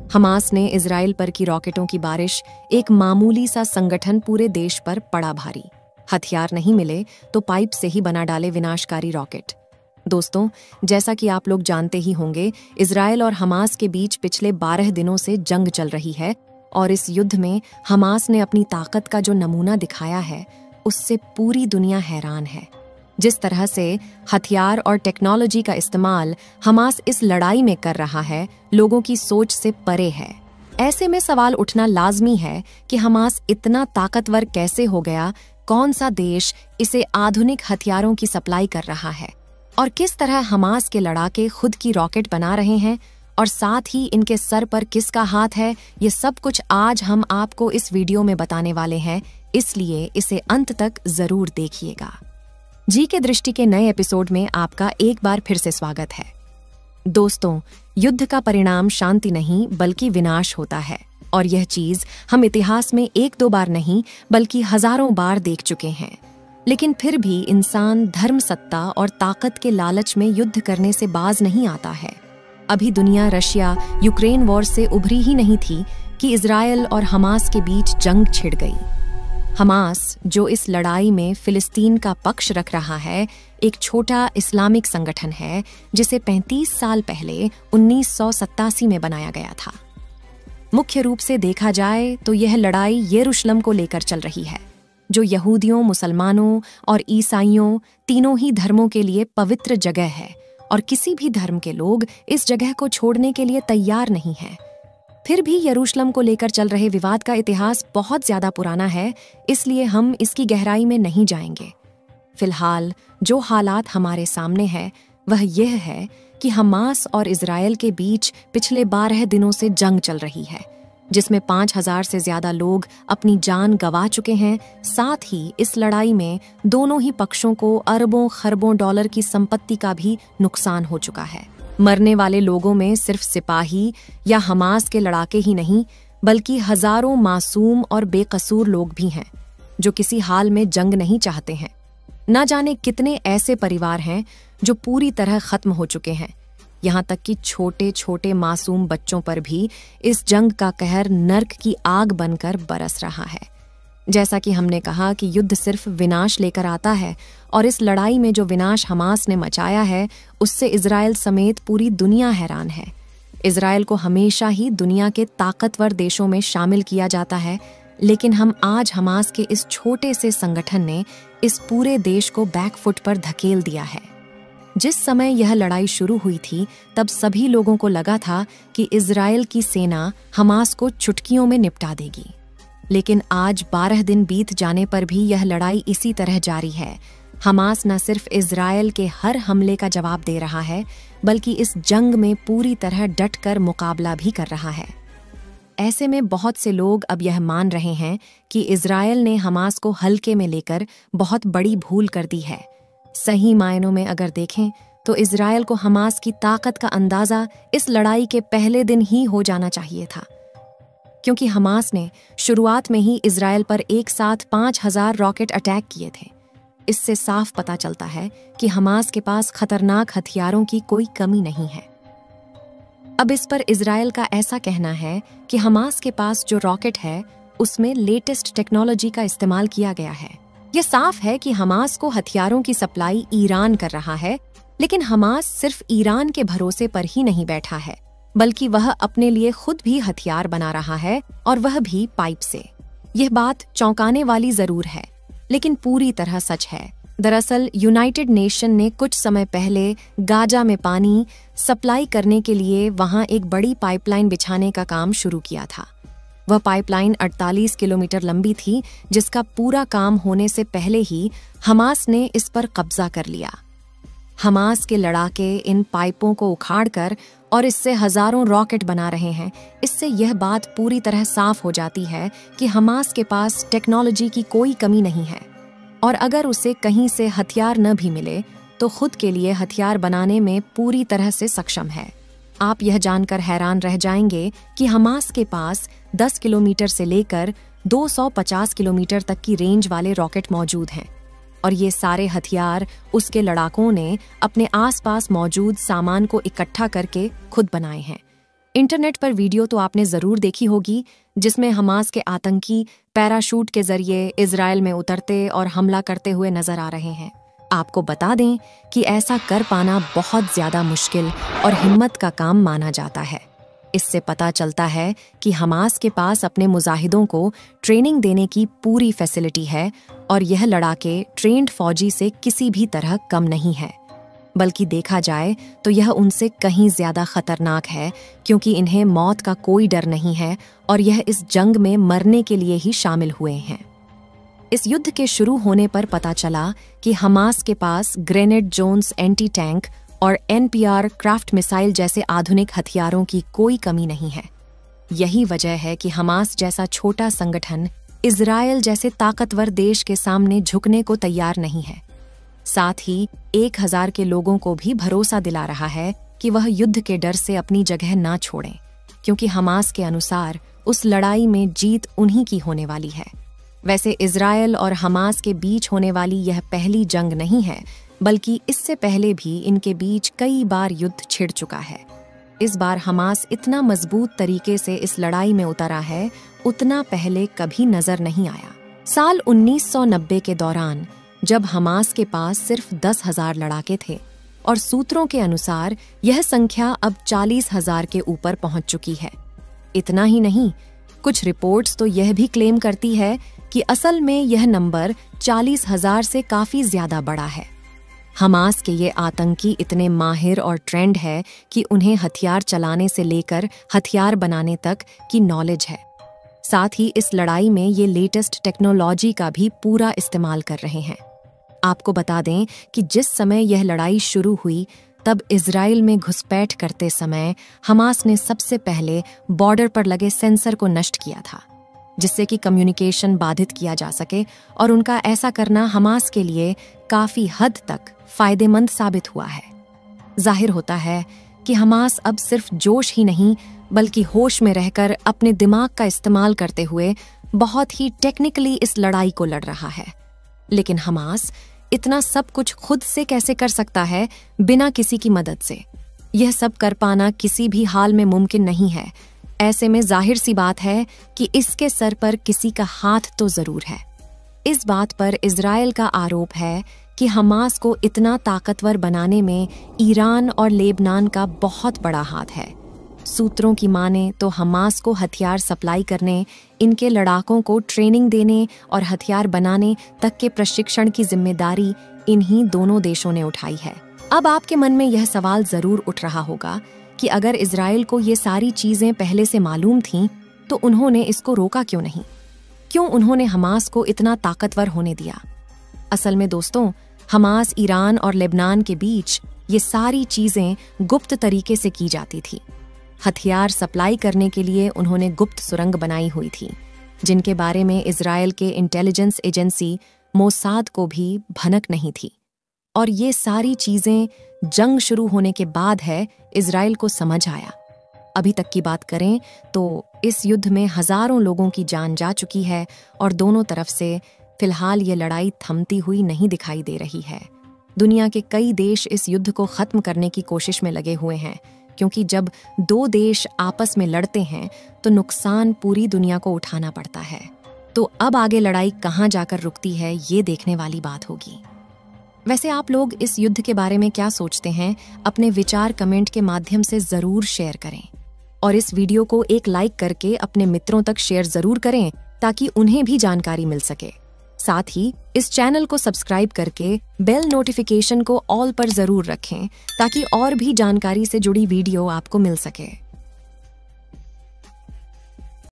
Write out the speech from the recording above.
Hamas ने Israel पर की रॉकेटों की बारिश, एक मामूली सा संगठन पूरे देश पर पड़ा भारी। हथियार नहीं मिले तो पाइप से ही बना डाले विनाशकारी रॉकेट। दोस्तों, जैसा कि आप लोग जानते ही होंगे, इजराइल और हमास के बीच पिछले 12 दिनों से जंग चल रही है और इस युद्ध में हमास ने अपनी ताकत का जो नमूना दिखाया है, उससे पूरी दुनिया हैरान है। जिस तरह से हथियार और टेक्नोलॉजी का इस्तेमाल हमास इस लड़ाई में कर रहा है, लोगों की सोच से परे है। ऐसे में सवाल उठना लाजमी है कि हमास इतना ताकतवर कैसे हो गया, कौन सा देश इसे आधुनिक हथियारों की सप्लाई कर रहा है और किस तरह हमास के लड़ाके खुद की रॉकेट बना रहे हैं और साथ ही इनके सर पर किसका हाथ है, ये सब कुछ आज हम आपको इस वीडियो में बताने वाले हैं, इसलिए इसे अंत तक जरूर देखिएगा। जी के दृष्टि के नए एपिसोड में आपका एक बार फिर से स्वागत है। दोस्तों, युद्ध का परिणाम शांति नहीं बल्कि विनाश होता है और यह चीज हम इतिहास में 1-2 बार नहीं बल्कि हजारों बार देख चुके हैं। लेकिन फिर भी इंसान धर्म, सत्ता और ताकत के लालच में युद्ध करने से बाज नहीं आता है। अभी दुनिया रशिया यूक्रेन वॉर से उभरी ही नहीं थी कि इजराइल और हमास के बीच जंग छिड़ गई। हमास, जो इस लड़ाई में फिलिस्तीन का पक्ष रख रहा है, एक छोटा इस्लामिक संगठन है जिसे 35 साल पहले 1987 में बनाया गया था। मुख्य रूप से देखा जाए तो यह लड़ाई यरूशलेम को लेकर चल रही है, जो यहूदियों, मुसलमानों और ईसाइयों तीनों ही धर्मों के लिए पवित्र जगह है और किसी भी धर्म के लोग इस जगह को छोड़ने के लिए तैयार नहीं हैं। फिर भी यरूशलेम को लेकर चल रहे विवाद का इतिहास बहुत ज्यादा पुराना है, इसलिए हम इसकी गहराई में नहीं जाएंगे। फिलहाल जो हालात हमारे सामने है वह यह है कि हमास और इजराइल के बीच पिछले 12 दिनों से जंग चल रही है, जिसमें 5000 से ज्यादा लोग अपनी जान गंवा चुके हैं। साथ ही इस लड़ाई में दोनों ही पक्षों को अरबों खरबों डॉलर की संपत्ति का भी नुकसान हो चुका है। मरने वाले लोगों में सिर्फ सिपाही या हमास के लड़ाके ही नहीं बल्कि हजारों मासूम और बेकसूर लोग भी हैं, जो किसी हाल में जंग नहीं चाहते हैं। न जाने कितने ऐसे परिवार हैं जो पूरी तरह खत्म हो चुके हैं। यहाँ तक कि छोटे छोटे मासूम बच्चों पर भी इस जंग का कहर नर्क की आग बनकर बरस रहा है। जैसा कि हमने कहा कि युद्ध सिर्फ विनाश लेकर आता है और इस लड़ाई में जो विनाश हमास ने मचाया है, उससे इजराइल समेत पूरी दुनिया हैरान है। इजराइल को हमेशा ही दुनिया के ताकतवर देशों में शामिल किया जाता है, लेकिन आज हमास के इस छोटे से संगठन ने इस पूरे देश को बैकफुट पर धकेल दिया है। जिस समय यह लड़ाई शुरू हुई थी, तब सभी लोगों को लगा था कि इजराइल की सेना हमास को चुटकियों में निपटा देगी। लेकिन आज 12 दिन बीत जाने पर भी यह लड़ाई इसी तरह जारी है। हमास न सिर्फ इजराइल के हर हमले का जवाब दे रहा है, बल्कि इस जंग में पूरी तरह डटकर मुकाबला भी कर रहा है। ऐसे में बहुत से लोग अब यह मान रहे हैं कि इजराइल ने हमास को हल्के में लेकर बहुत बड़ी भूल कर दी है। सही मायनों में अगर देखें तो इजराइल को हमास की ताकत का अंदाजा इस लड़ाई के पहले दिन ही हो जाना चाहिए था, क्योंकि हमास ने शुरुआत में ही इजराइल पर एक साथ 5000 रॉकेट अटैक किए थे। इससे साफ पता चलता है कि हमास के पास खतरनाक हथियारों की कोई कमी नहीं है। अब इस पर इजराइल का ऐसा कहना है कि हमास के पास जो रॉकेट है उसमें लेटेस्ट टेक्नोलॉजी का इस्तेमाल किया गया है। यह साफ है कि हमास को हथियारों की सप्लाई ईरान कर रहा है, लेकिन हमास सिर्फ ईरान के भरोसे पर ही नहीं बैठा है, बल्कि वह अपने लिए खुद भी हथियार बना रहा है और वह भी पाइप से। यह बात चौंकाने वाली जरूर है, लेकिन पूरी तरह सच है। दरअसल यूनाइटेड नेशन ने कुछ समय पहले गाजा में पानी सप्लाई करने के लिए वहां एक बड़ी पाइपलाइन बिछाने का काम शुरू किया था। वह पाइपलाइन 48 किलोमीटर लंबी थी, जिसका पूरा काम होने से पहले ही हमास ने इस पर कब्जा कर लिया। हमास के लड़ाके इन पाइपों को उखाड़कर और इससे हजारों रॉकेट बना रहे हैं। इससे यह बात पूरी तरह साफ हो जाती है कि हमास के पास टेक्नोलॉजी की कोई कमी नहीं है, और अगर उसे कहीं से हथियार न भी मिले तो खुद के लिए हथियार बनाने में पूरी तरह से सक्षम है। आप यह जानकर हैरान रह जाएंगे कि हमास के पास 10 किलोमीटर से लेकर 250 किलोमीटर तक की रेंज वाले रॉकेट मौजूद हैं, और ये सारे हथियार उसके लड़ाकों ने अपने आसपास मौजूद सामान को इकट्ठा करके खुद बनाए हैं। इंटरनेट पर वीडियो तो आपने ज़रूर देखी होगी जिसमें हमास के आतंकी पैराशूट के जरिए इजराइल में उतरते और हमला करते हुए नजर आ रहे हैं। आपको बता दें कि ऐसा कर पाना बहुत ज़्यादा मुश्किल और हिम्मत का काम माना जाता है। इससे पता चलता है कि हमास के पास अपने मुजाहिदों को ट्रेनिंग देने की पूरी फैसिलिटी है और यह लड़ाके ट्रेंड फौजी से किसी भी तरह कम नहीं है, बल्कि देखा जाए तो यह उनसे कहीं ज़्यादा खतरनाक है, क्योंकि इन्हें मौत का कोई डर नहीं है और यह इस जंग में मरने के लिए ही शामिल हुए हैं। इस युद्ध के शुरू होने पर पता चला कि हमास के पास ग्रेनेड जोन्स एंटी टैंक और NPR क्राफ्ट मिसाइल जैसे आधुनिक हथियारों की कोई कमी नहीं है। यही वजह है कि हमास जैसा छोटा संगठन इजराइल जैसे ताकतवर देश के सामने झुकने को तैयार नहीं है। साथ ही 1000 के लोगों को भी भरोसा दिला रहा है कि वह युद्ध के डर से अपनी जगह ना छोड़ें, क्योंकि हमास के अनुसार उस लड़ाई में जीत उन्हीं की होने वाली है। वैसे इजराइल और हमास के बीच होने वाली यह पहली जंग नहीं है, बल्कि इससे पहले भी इनके बीच कई बार युद्ध छिड़ चुका है। इस बार हमास इतना मजबूत तरीके से इस लड़ाई में उतरा है, उतना पहले कभी नजर नहीं आया। साल 1990 के दौरान जब हमास के पास सिर्फ 10,000 लड़ाके थे और सूत्रों के अनुसार यह संख्या अब 40,000 के ऊपर पहुंच चुकी है। इतना ही नहीं, कुछ रिपोर्ट्स तो यह भी क्लेम करती है कि असल में यह नंबर 40,000 से काफी ज्यादा बड़ा है। हमास के ये आतंकी इतने माहिर और ट्रेंड है कि उन्हें हथियार चलाने से लेकर हथियार बनाने तक की नॉलेज है। साथ ही इस लड़ाई में ये लेटेस्ट टेक्नोलॉजी का भी पूरा इस्तेमाल कर रहे हैं। आपको बता दें कि जिस समय यह लड़ाई शुरू हुई तब इजराइल में घुसपैठ करते समय हमास ने सबसे पहले बॉर्डर पर लगे सेंसर को नष्ट किया था, जिससे कि कम्युनिकेशन बाधित किया जा सके, और उनका ऐसा करना हमास के लिए काफी हद तक फायदेमंद साबित हुआ है। जाहिर होता है कि हमास अब सिर्फ जोश ही नहीं बल्कि होश में रहकर अपने दिमाग का इस्तेमाल करते हुए बहुत ही टेक्निकली इस लड़ाई को लड़ रहा है। लेकिन हमास इतना सब कुछ खुद से कैसे कर सकता है बिना किसी की मदद से? यह सब कर पाना किसी भी हाल में मुमकिन नहीं है। ऐसे में जाहिर सी बात है कि इसके सर पर किसी का हाथ तो जरूर है। इस बात पर इजराइल का आरोप है कि हमास को इतना ताकतवर बनाने में ईरान और लेबनान का बहुत बड़ा हाथ है। सूत्रों की माने तो हमास को हथियार सप्लाई करने, इनके लड़ाकों को ट्रेनिंग देने और हथियार बनाने तक के प्रशिक्षण की जिम्मेदारी इन्हीं दोनों देशों ने उठाई है। अब आपके मन में यह सवाल जरूर उठ रहा होगा कि अगर इजराइल को ये सारी चीजें पहले से मालूम थीं, तो उन्होंने इसको रोका क्यों नहीं? क्यों उन्होंने हमास को इतना ताकतवर होने दिया? असल में दोस्तों, हमास, ईरान और लेबनान के बीच ये सारी चीजें गुप्त तरीके से की जाती थी। हथियार सप्लाई करने के लिए उन्होंने गुप्त सुरंग बनाई हुई थी, जिनके बारे में इजराइल के इंटेलिजेंस एजेंसी मोसाद को भी भनक नहीं थी। और ये सारी चीजें जंग शुरू होने के बाद है इजराइल को समझ आया। अभी तक की बात करें तो इस युद्ध में हजारों लोगों की जान जा चुकी है और दोनों तरफ से फिलहाल ये लड़ाई थमती हुई नहीं दिखाई दे रही है। दुनिया के कई देश इस युद्ध को खत्म करने की कोशिश में लगे हुए हैं, क्योंकि जब दो देश आपस में लड़ते हैं तो नुकसान पूरी दुनिया को उठाना पड़ता है। तो अब आगे लड़ाई कहाँ जाकर रुकती है, ये देखने वाली बात होगी। वैसे आप लोग इस युद्ध के बारे में क्या सोचते हैं? अपने विचार कमेंट के माध्यम से जरूर शेयर करें और इस वीडियो को एक लाइक करके अपने मित्रों तक शेयर जरूर करें ताकि उन्हें भी जानकारी मिल सके। साथ ही इस चैनल को सब्सक्राइब करके बेल नोटिफिकेशन को ऑल पर जरूर रखें ताकि और भी जानकारी से जुड़ी वीडियो आपको मिल सके।